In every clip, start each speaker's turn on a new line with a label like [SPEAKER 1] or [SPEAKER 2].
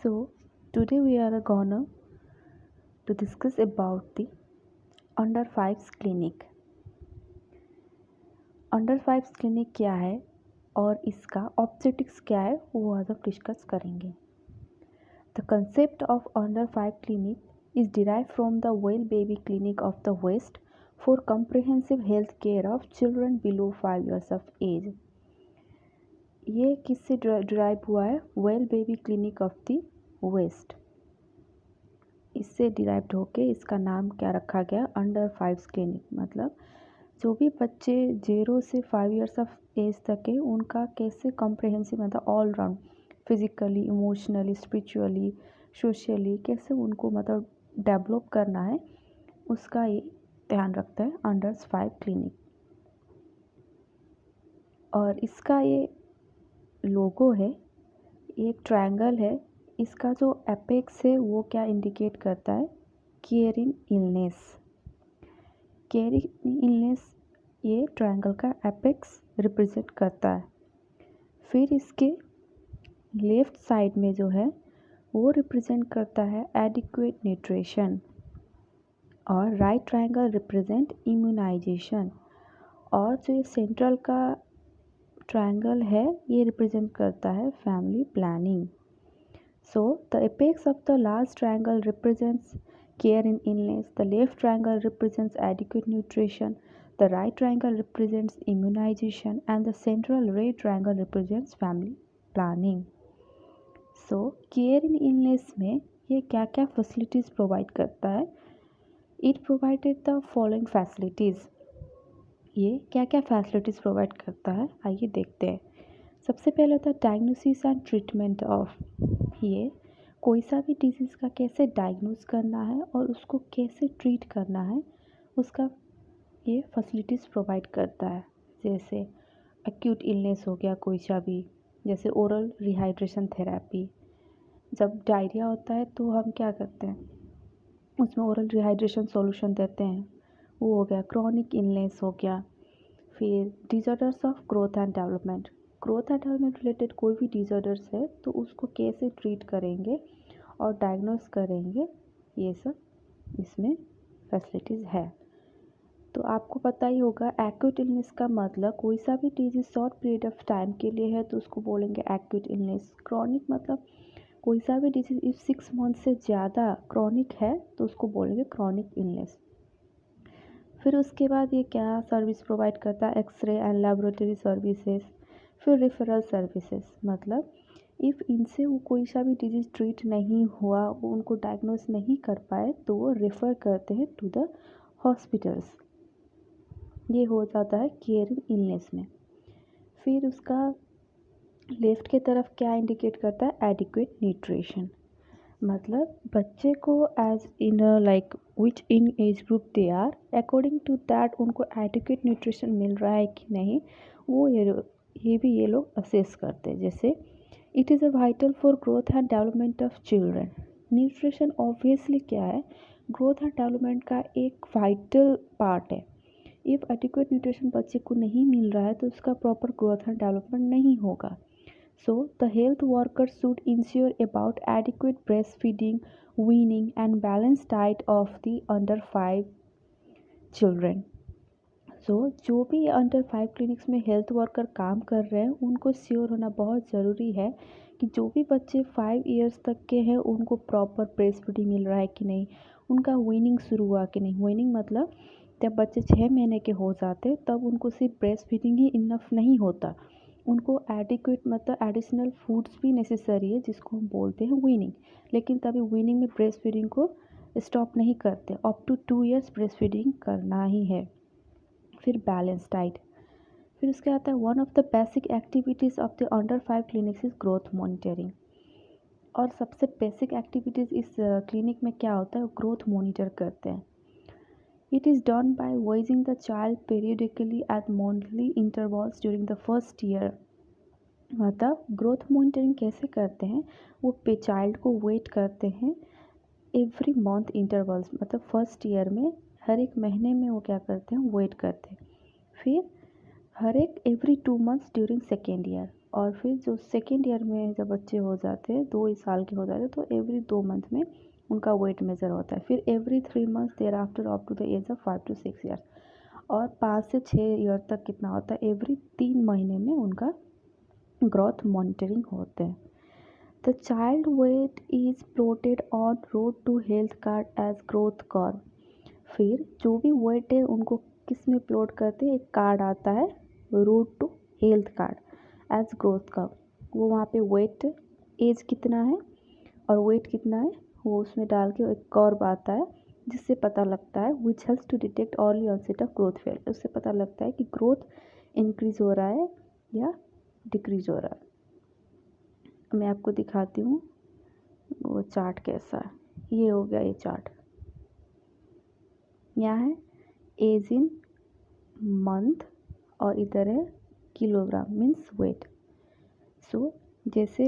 [SPEAKER 1] So today we are gonna to discuss about the under 5s clinic. Under 5s clinic क्या है और इसका objectives क्या है वो आज हम डिस्कस करेंगे. The concept of under 5 clinic is derive from the well baby clinic of the west for comprehensive health care of children below 5 years of age. ये किससे डिराइव हुआ है? Well baby clinic of the west. इससे derived होके इसका नाम क्या रखा गया? Under 5 clinic. मतलब जो भी बच्चे 0 से 5 years ऑफ एज तक है उनका कैसे कॉम्प्रिहेंसिव मतलब all round physically, emotionally, spiritually, socially कैसे उनको मतलब डेवलप करना है उसका ये ध्यान रखता है अंडर 5 क्लिनिक. और इसका ये लोगो है, एक ट्रायंगल है. इसका जो एपेक्स है वो क्या इंडिकेट करता है? केयर इन इलनेस. केयर इन इलनेस ये ट्रायंगल का एपेक्स रिप्रेजेंट करता है. फिर इसके लेफ्ट साइड में जो है वो रिप्रेजेंट करता है एडिक्वेट न्यूट्रिशन और राइट ट्रायंगल रिप्रेजेंट इम्यूनाइजेशन. और जो ये सेंट्रल का ट्रायंगल है ये रिप्रेजेंट करता है family planning. So the apex of the last triangle represents care in illness, the left triangle represents adequate nutrition, the right triangle represents immunization and the central red triangle represents family planning. So care in illness में ये क्या क्या facilities provide करता है? It provided the following facilities. ये क्या क्या facilities provide करता है आइए देखते हैं. सबसे पहले होता है डायग्नोसिस एंड ट्रीटमेंट ऑफ. ये कोई सा भी डिजीज़ का कैसे डायग्नोस करना है और उसको कैसे ट्रीट करना है उसका ये फैसिलिटीज़ प्रोवाइड करता है. जैसे एक्यूट इलनेस हो गया कोई सा भी, जैसे ओरल रिहाइड्रेशन थेरेपी. जब डायरिया होता है तो हम क्या करते हैं उसमें ओरल रिहाइड्रेशन सॉल्यूशन देते हैं, वो हो गया. क्रॉनिक इलनेस हो गया. फिर disorders of growth and development. Growth and development related कोई भी डिसऑर्डर्स है तो उसको कैसे ट्रीट करेंगे और डायग्नोस करेंगे, ये सब इसमें फैसिलिटीज़ है. तो आपको पता ही होगा एक्यूट इलनेस का मतलब कोई सा भी disease short period of time के लिए है तो उसको बोलेंगे एक्यूट इलनेस. क्रॉनिक मतलब कोई सा भी डिजीज इफ 6 month से ज़्यादा क्रॉनिक है तो उसको बोलेंगे क्रॉनिक इलनेस. फिर उसके बाद ये क्या सर्विस प्रोवाइड करता है? X ray and laboratory services. फिर रेफरल सर्विसेज मतलब इफ़ इनसे वो कोई सा भी डिजीज़ ट्रीट नहीं हुआ, वो उनको डायग्नोस नहीं कर पाए तो वो रेफ़र करते हैं टू द हॉस्पिटल्स. ये हो जाता है केयर इन इलनेस में. फिर उसका लेफ़्ट के तरफ क्या इंडिकेट करता है? Adequate nutrition. मतलब बच्चे को age in like which in age group they are according to that उनको एडिक्वेट न्यूट्रिशन मिल रहा है कि नहीं वो ये भी ये लोग असेस करते हैं. जैसे it is a vital for growth and development of children. Nutrition obviously क्या है? ग्रोथ एंड डेवलपमेंट का एक वाइटल पार्ट है. इफ़ एडिक्वेट न्यूट्रिशन बच्चे को नहीं मिल रहा है तो उसका प्रॉपर ग्रोथ एंड डेवलपमेंट नहीं होगा. So, the health workers should ensure about adequate breastfeeding, weaning and balanced diet of the under 5 children. So, जो भी अंडर 5 क्लिनिक्स में हेल्थ वर्कर काम कर रहे हैं उनको श्योर होना बहुत ज़रूरी है कि जो भी बच्चे 5 years तक के हैं उनको प्रॉपर ब्रेस्ट फीडिंग मिल रहा है कि नहीं, उनका वीनिंग शुरू हुआ कि नहीं. वीनिंग मतलब जब बच्चे 6 महीने के हो जाते तब उनको सिर्फ ब्रेस्ट फीडिंग ही इनफ नहीं होता, उनको एडिक्वेट मतलब एडिशनल फूड्स भी नेसेसरी है जिसको हम बोलते हैं वीनिंग. लेकिन तभी वीनिंग में ब्रेस्ट फीडिंग को स्टॉप नहीं करते, up to 2 years breast feeding करना ही है. फिर बैलेंस डाइट. फिर उसके आता है one of the basic activities of the under 5 clinics is growth monitoring. और सबसे बेसिक एक्टिविटीज़ इस क्लिनिक में क्या होता है? ग्रोथ मॉनिटर करते हैं. It is done by watching the child periodically at monthly intervals during the first year. मतलब ग्रोथ मॉनिटरिंग कैसे करते हैं? वो पे चाइल्ड को वेट करते हैं एवरी मंथ इंटरवल्स, मतलब फर्स्ट ईयर में हर एक महीने में वो क्या करते हैं? वेट करते हैं. फिर हर एक every 2 months during second year और फिर जो सेकेंड ईयर में जब बच्चे हो जाते हैं 2 साल के हो जाते हैं तो एवरी 2 मंथ में उनका वेट मेज़र होता है। फिर every 3 months thereafter up to the age of 5 to 6 years. और 5 से 6 ईयर तक कितना होता है, एवरी 3 महीने में उनका ग्रोथ मॉनिटरिंग होते हैं। The child weight is plotted on road to health card as growth curve. फिर जो भी वेट है उनको किस में प्लॉट करते हैं, एक कार्ड आता है road to health card as growth curve. वो वहाँ पे वेट, एज कितना है और वेट कितना है वो उसमें डाल के एक कर्व आता है जिससे पता लगता है which helps to detect early onset of growth fail. उससे पता लगता है कि ग्रोथ इंक्रीज हो रहा है या डिक्रीज हो रहा है। मैं आपको दिखाती हूँ वो चार्ट कैसा है। ये हो गया ये चार्ट। यहाँ है एज इन मंथ और इधर है किलोग्राम मीन्स वेट। सो जैसे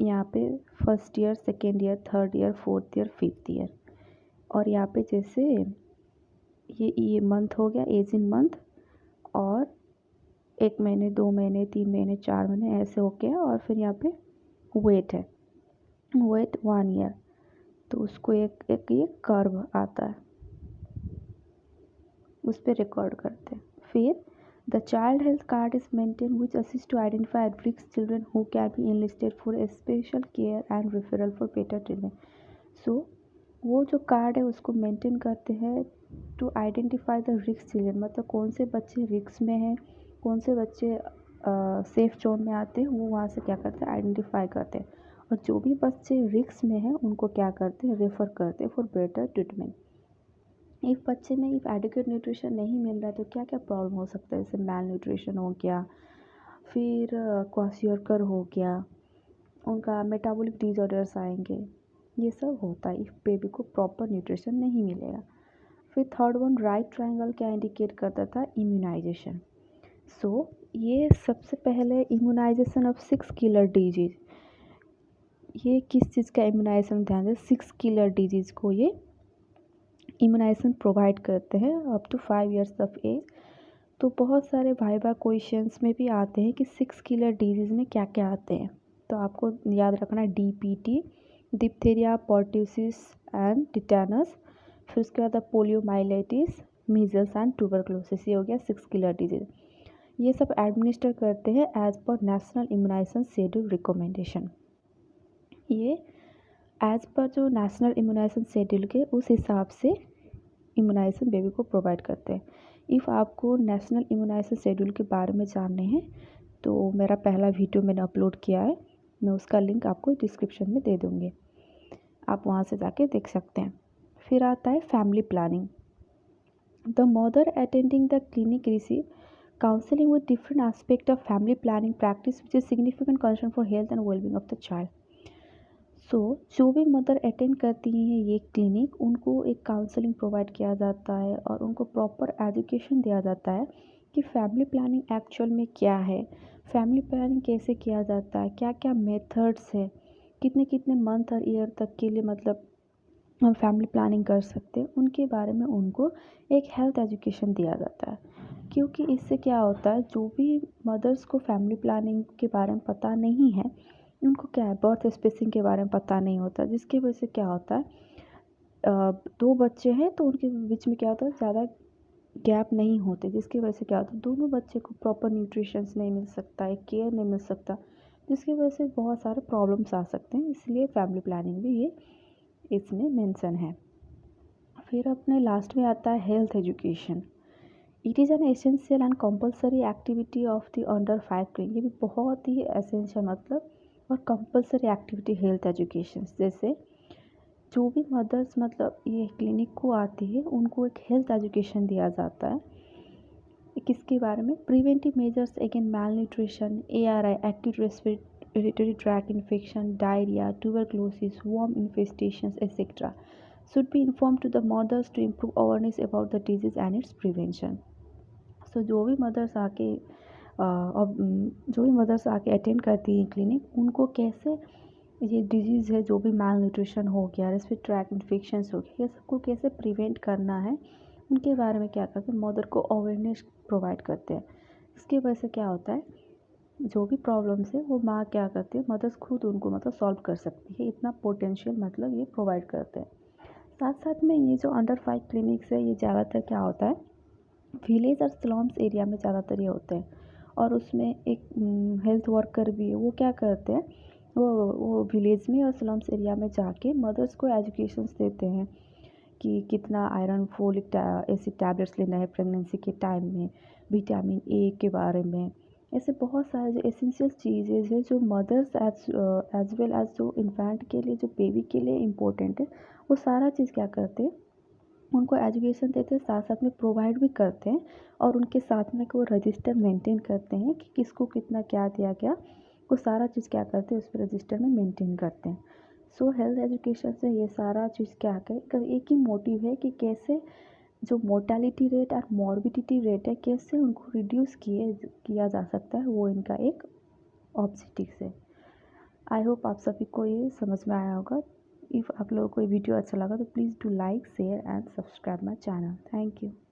[SPEAKER 1] यहाँ पे first year, second year, third year, fourth year, fifth year, और यहाँ पे जैसे ये मंथ हो गया, एज इन मंथ, और 1 महीने, 2 महीने, 3 महीने, 4 महीने ऐसे हो गया। और फिर यहाँ पे वेट है, वेट 1 ईयर, तो उसको एक ये कर्व आता है उस पर रिकॉर्ड करते हैं। फिर the child health card is maintain which assist to identify at risk children who can be enlisted for special care and referral for better treatment. So वो जो कार्ड है उसको मेंटेन करते हैं to identify the risk children, मतलब कौन से बच्चे रिस्क में हैं, कौन से बच्चे सेफ जोन में आते हैं, वो वहाँ से क्या करते हैं, आइडेंटिफाई करते हैं। और जो भी बच्चे रिस्क में हैं उनको क्या करते हैं, रेफ़र करते हैं फॉर बेटर ट्रीटमेंट। इफ़ बच्चे में इफ़ एडिक्वेट न्यूट्रिशन नहीं मिल रहा है तो क्या क्या प्रॉब्लम हो सकता है, जैसे मैल न्यूट्रिशन हो गया, फिर क्वाशियोकर हो गया, उनका मेटाबॉलिक डिसऑर्डर्स आएंगे, ये सब होता है इफ़ बेबी को प्रॉपर न्यूट्रिशन नहीं मिलेगा। फिर थर्ड वन राइट ट्रायंगल क्या इंडिकेट करता था, इम्यूनाइजेशन। सो ये सबसे पहले इम्यूनाइजेशन ऑफ 6 किलर डिजीज़, ये किस चीज़ का इम्यूनाइजेशन, ध्यान दें 6 किलर डिजीज़ को ये इम्यूनाइजेशन प्रोवाइड करते हैं up to 5 years of age. तो बहुत सारे वाइवा क्वेश्चंस में भी आते हैं कि 6 किलर डिजीज़ में क्या क्या आते हैं, तो आपको याद रखना DPT, diphtheria, pertussis and tetanus, फिर उसके बाद पोलियोमाइलिटिस, मीजल्स एंड ट्यूबरक्लोसिस। ये हो गया 6 किलर डिजीज़। ये सब एडमिनिस्टर करते हैं एज पर नेशनल इम्यूनाइजेशन शेड्यूल रिकमेंडेशन। ये एज पर जो नेशनल इम्यूनाइजेशन शेड्यूल के उस हिसाब से इम्यूनाइजेशन बेबी को प्रोवाइड करते हैं। इफ़ आपको नेशनल इम्यूनाइजेशन शेड्यूल के बारे में जानने हैं तो मेरा पहला वीडियो मैंने अपलोड किया है, मैं उसका लिंक आपको डिस्क्रिप्शन में दे दूँगी, आप वहाँ से जाके देख सकते हैं। फिर आता है family planning. The mother attending the clinic receive counselling with different aspect of family planning practice which is significant concern for health and wellbeing of the child. So जो भी मदर अटेंड करती हैं ये क्लिनिक, उनको एक counselling provide किया जाता है और उनको प्रॉपर एजुकेशन दिया जाता है कि फैमिली प्लानिंग एक्चुअल में क्या है, फैमिली प्लानिंग कैसे किया जाता है, क्या क्या मेथड्स है, कितने कितने मंथ और ईयर तक के लिए मतलब हम फैमिली प्लानिंग कर सकते हैं, उनके बारे में उनको एक हेल्थ एजुकेशन दिया जाता है। क्योंकि इससे क्या होता है, जो भी मदर्स को फैमिली प्लानिंग के बारे में पता नहीं है, उनको क्या है बर्थ स्पेसिंग के बारे में पता नहीं होता, जिसकी वजह से क्या होता है 2 बच्चे हैं तो उनके बीच में क्या होता है, ज़्यादा गैप नहीं होते, जिसकी वजह से क्या होता है दोनों बच्चे को प्रॉपर न्यूट्रिशंस नहीं मिल सकता है, केयर नहीं मिल सकता, जिसकी वजह से बहुत सारे प्रॉब्लम्स आ सकते हैं। इसलिए फैमिली प्लानिंग भी ये इसमें मेंशन है। फिर अपने लास्ट में आता है health education. It is an essential and compulsory activity of the under 5 clinic. ये भी बहुत ही एसेंशियल मतलब और कंपलसरी एक्टिविटी हेल्थ एजुकेशन। जैसे जो भी मदर्स मतलब ये क्लिनिक को आती है उनको एक हेल्थ एजुकेशन दिया जाता है, किसके बारे में, preventive measures against malnutrition, ARI acute respiratory tract infection, diarrhoea, tuberculosis, worm infestations, etc. should be informed to the mothers to improve awareness about the disease and its prevention. So जो भी mother's आके attend करती हैं clinic, उनको कैसे ये disease है, जो भी मैल न्यूट्रिशन हो गया, रेस्पिरेटरी ट्रैक इन्फेक्शंस हो गया, ये सबको कैसे प्रिवेंट करना है, उनके बारे में क्या करते हैं, मदर को अवेयरनेस प्रोवाइड करते हैं। इसकी वजह से क्या होता है जो भी प्रॉब्लम्स है वो माँ क्या करती है, मदर्स खुद उनको मतलब सॉल्व कर सकती है, इतना पोटेंशियल मतलब ये प्रोवाइड करते हैं। साथ साथ में ये जो अंडर 5 क्लिनिक्स है, ये ज़्यादातर क्या होता है, विलेज और स्लम्स एरिया में ज़्यादातर ये होते हैं। और उसमें एक हेल्थ वर्कर भी है, वो क्या करते हैं, वो विलेज में और स्लम्स एरिया में जाके मदर्स को एजुकेशंस देते हैं कि कितना आयरन फोलिक एसिड टैबलेट्स लेना है प्रेगनेंसी के टाइम में, विटामिन ए के बारे में। ऐसे बहुत सारे जो एसेंशियल चीज़ें हैं जो मदर्स एज वेल एज जो इन्फेंट के लिए, जो बेबी के लिए इम्पोर्टेंट है, वो सारा चीज़ क्या करते हैं, उनको एजुकेशन देते हैं, साथ साथ में प्रोवाइड भी करते हैं। और उनके साथ में वो रजिस्टर मेंटेन करते हैं कि किसको कितना क्या दिया गया, वो सारा चीज़ क्या करते हैं, उस पर रजिस्टर में मेंटेन करते हैं। सो हेल्थ एजुकेशन से ये सारा चीज़ क्या है, एक ही मोटिव है कि कैसे जो मोर्टालिटी रेट और मॉर्बिडिटी रेट है, कैसे उनको रिड्यूस किया जा सकता है, वो इनका एक ऑब्जेक्टिव है। आई होप आप सभी को ये समझ में आया होगा। इफ़ आप लोगों को ये वीडियो अच्छा लगा तो please do like share and subscribe my channel. Thank you.